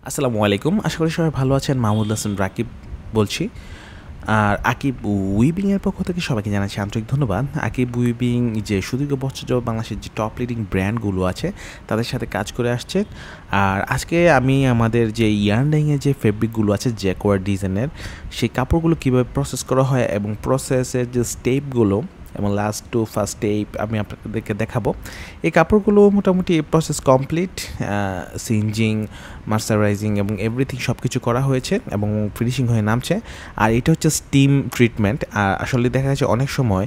আসসালামু আলাইকুম। আশা করি সবাই ভালো আছেন। মাহমুদ হাসান রাকিব বলছি। আর আকিব উইবিং এর পক্ষ থেকে সবাইকে জানাচ্ছি আন্তরিক ধন্যবাদ। আকিব উইবিং যে সুদীর্ঘ বছর যাবত বাংলাদেশের যে টপ লিডিং ব্র্যান্ডগুলো আছে তাদের সাথে কাজ করে আসছে। আর আজকে আমি আমাদের যে ইয়ার্ন ডাইংয়ের যে ফেব্রিকগুলো আছে জ্যাকওয়ার্ড ডিজাইনের, সেই কাপড়গুলো কীভাবে প্রসেস করা হয় এবং প্রসেসের যে স্টেপগুলো এবং লাস্ট টু ফার্স্ট স্টেপ আমি আপনাদেরকে দেখাবো। এই কাপড়গুলো মোটামুটি প্রসেস কমপ্লিট, সিঞ্জিং, মার্সারাইজিং এবং এভরিথিং সব কিছু করা হয়েছে এবং ফিনিশিং হয়ে নামছে। আর এটা হচ্ছে স্টিম ট্রিটমেন্ট। আর আসলে দেখা যাচ্ছে অনেক সময়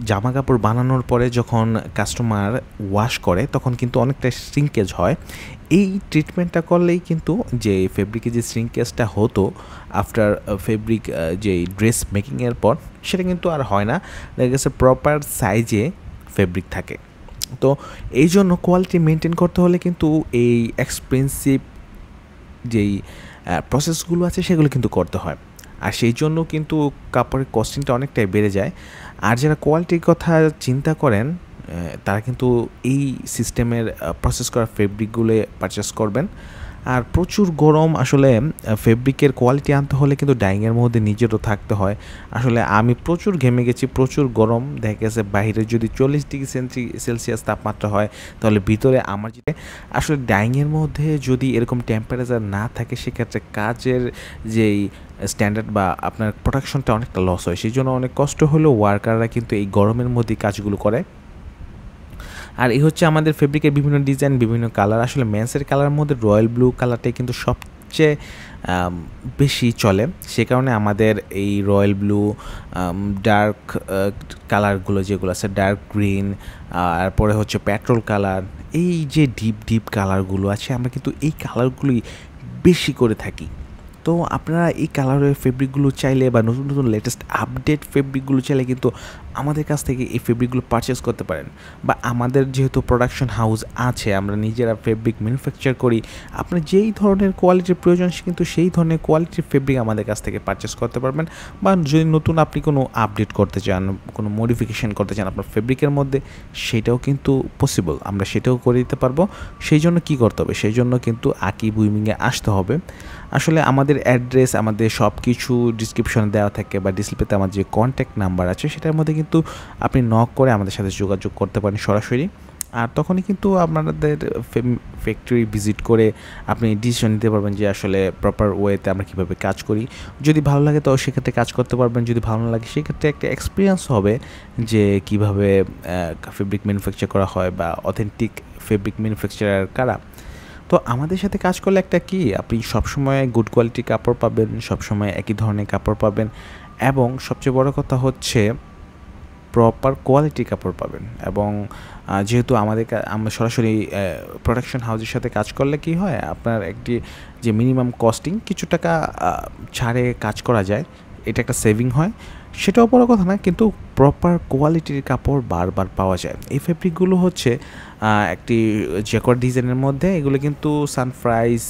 জামা কাপড় বানানোর পরে যখন কাস্টমার ওয়াশ করে তখন কিন্তু অনেকটা শ্রিঙ্কেজ হয়। এই ট্রিটমেন্টটা করলেই কিন্তু যে ফেব্রিকে যে শ্রিঙ্কেজটা হতো আফটার ফেব্রিক যে ড্রেস মেকিংয়ের পর, সেটা কিন্তু আর হয় না। দেখা গেছে প্রপার সাইজে ফেব্রিক থাকে। তো এই জন্য কোয়ালিটি মেনটেন করতে হলে কিন্তু এই এক্সপেন্সিভ যেই প্রসেসগুলো আছে সেগুলো কিন্তু করতে হয়। আর সেই জন্য কিন্তু কাপড়ের কস্টিংটা অনেকটাই বেড়ে যায়। আর যারা কোয়ালিটির কথা চিন্তা করেন তারা কিন্তু এই সিস্টেমের প্রসেস করা ফেব্রিকগুলো পারচেস করবেন। আর প্রচুর গরম, আসলে ফেব্রিকের কোয়ালিটি আনতে হলে কিন্তু ডাইংয়ের মধ্যে নিজেরও থাকতে হয়। আসলে আমি প্রচুর ঘেমে গেছি, প্রচুর গরম। দেখা গেছে বাইরে যদি 40 ডিগ্রি সেলসিয়াস তাপমাত্রা হয় তাহলে ভিতরে আমার যে আসলে ডাইংয়ের মধ্যে যদি এরকম টেম্পারেচার না থাকে সেক্ষেত্রে কাজের যেই স্ট্যান্ডার্ড বা আপনার প্রোডাকশনটা অনেকটা লস হয়। সেই জন্য অনেক কষ্ট হলেও ওয়ার্কাররা কিন্তু এই গরমের মধ্যেই কাজগুলো করে। আর এই হচ্ছে আমাদের ফেব্রিকের বিভিন্ন ডিজাইন, বিভিন্ন কালার। আসলে মেন্সের কালারের মধ্যে রয়্যাল ব্লু কালারটাই কিন্তু সবচেয়ে বেশি চলে। সে কারণে আমাদের এই রয়্যাল ব্লু, ডার্ক কালারগুলো যেগুলো আছে ডার্ক গ্রিন, তারপরে হচ্ছে পেট্রোল কালার, এই যে ডিপ ডিপ কালারগুলো আছে আমরা কিন্তু এই কালারগুলোই বেশি করে থাকি। তো আপনারা এই কালারের ফেব্রিকগুলো চাইলে বা নতুন নতুন লেটেস্ট আপডেট ফেব্রিকগুলো চাইলে কিন্তু আমাদের কাছ থেকে এই ফেব্রিকগুলো পারচেস করতে পারেন। বা আমাদের যেহেতু প্রোডাকশন হাউস আছে, আমরা নিজেরা ফেব্রিক ম্যানুফ্যাকচার করি। আপনার যেই ধরনের কোয়ালিটির প্রয়োজন কিন্তু সেই ধরনের কোয়ালিটির ফেব্রিক আমাদের কাছ থেকে পারচেস করতে পারবেন। বা যদি নতুন আপনি কোনো আপডেট করতে চান, কোনো মডিফিকেশন করতে চান আপনার ফেব্রিকের মধ্যে, সেটাও কিন্তু পসিবল, আমরা সেটাও করে দিতে পারবো। সেই জন্য কী করতে হবে? সেই জন্য কিন্তু আকিব উইবিংয়ে আসতে হবে। আসলে আমাদের অ্যাড্রেস, আমাদের সব কিছু ডিসক্রিপশনে দেওয়া থাকে বা ডিসপ্লেতে আমার যে কন্ট্যাক্ট নাম্বার আছে সেটার মধ্যে কিন্তু আপনি নক করে আমাদের সাথে যোগাযোগ করতে পারেন সরাসরি। আর তখনই কিন্তু আপনাদের ফ্যাক্টরি ভিজিট করে আপনি ডিসিশন নিতে পারবেন যে আসলে প্রপার ওয়েতে আমরা কীভাবে কাজ করি। যদি ভালো লাগে তো সেক্ষেত্রে কাজ করতে পারবেন, যদি ভালো না লাগে সেক্ষেত্রে একটা এক্সপিরিয়েন্স হবে যে কীভাবে ফেব্রিক ম্যানুফ্যাকচার করা হয় বা অথেন্টিক ফেব্রিক ম্যানুফ্যাকচারার কারা। তো আমাদের সাথে কাজ করলে একটা কি, আপনি সবসময় গুড কোয়ালিটির কাপড় পাবেন, সবসময় একই ধরনের কাপড় পাবেন এবং সবচেয়ে বড় কথা হচ্ছে প্রপার কোয়ালিটির কাপড় পাবেন। এবং যেহেতু আমরা সরাসরি প্রোডাকশন হাউসের সাথে কাজ করলে কি হয়, আপনার একটি যে মিনিমাম কস্টিং কিছু টাকা ছাড়ে কাজ করা যায়, এটা একটা সেভিং হয়। সেটাও বড় কথা না, কিন্তু প্রপার কোয়ালিটির কাপড় বারবার পাওয়া যায়। এই ফেব্রিকগুলো হচ্ছে একটি জ্যাকওয়ার্ড ডিজাইনের মধ্যে, এগুলো কিন্তু সানফ্রাইজ,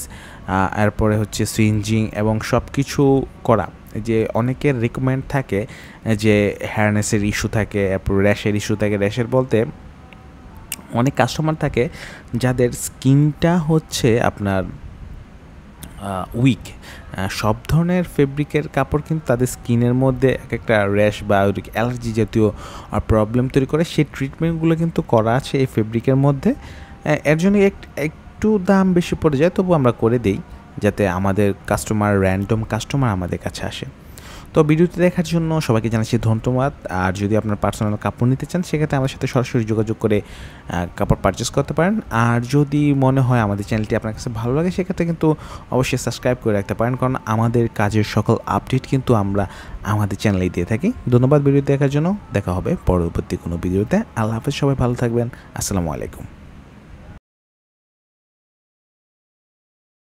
এরপরে হচ্ছে সুইঞ্জিং এবং সব কিছু করা। যে অনেকের রিকমেন্ড থাকে যে হেয়ারনেসের ইস্যু থাকে, এরপর র্যাশের ইস্যু থাকে। র্যাশের বলতে অনেক কাস্টমার থাকে যাদের স্কিনটা হচ্ছে আপনার উইক। সব ধরনের ফেব্রিকের কাপড় কিন্তু তাদের স্কিনের মধ্যে এক একটা র্যাশ বা অ্যালার্জি জাতীয় প্রবলেম তৈরি করে। সেই ট্রিটমেন্টগুলো কিন্তু করা আছে এই ফেব্রিকের মধ্যে। এর জন্য একটু দাম বেশি পড়ে যায়, তবু আমরা করে দেই যাতে আমাদের র্যান্ডম কাস্টমার আমাদের কাছে আসে। তো ভিডিওটি দেখার জন্য সবাইকে জানাচ্ছি ধন্যবাদ। আর যদি আপনার পার্সোনাল কাপড় নিতে চান সেক্ষেত্রে আমাদের সাথে সরাসরি যোগাযোগ করে কাপড় পারচেস করতে পারেন। আর যদি মনে হয় আমাদের চ্যানেলটি আপনার কাছে ভালো লাগে সেক্ষেত্রে কিন্তু অবশ্যই সাবস্ক্রাইব করে রাখতে পারেন, কারণ আমাদের কাজের সকল আপডেট কিন্তু আমরা আমাদের চ্যানেলেই দিয়ে থাকি। ধন্যবাদ ভিডিও দেখার জন্য। দেখা হবে পরবর্তী কোনো ভিডিওতে। আল্লাহ হাফেজ, সবাই ভালো থাকবেন। আসসালামু আলাইকুম।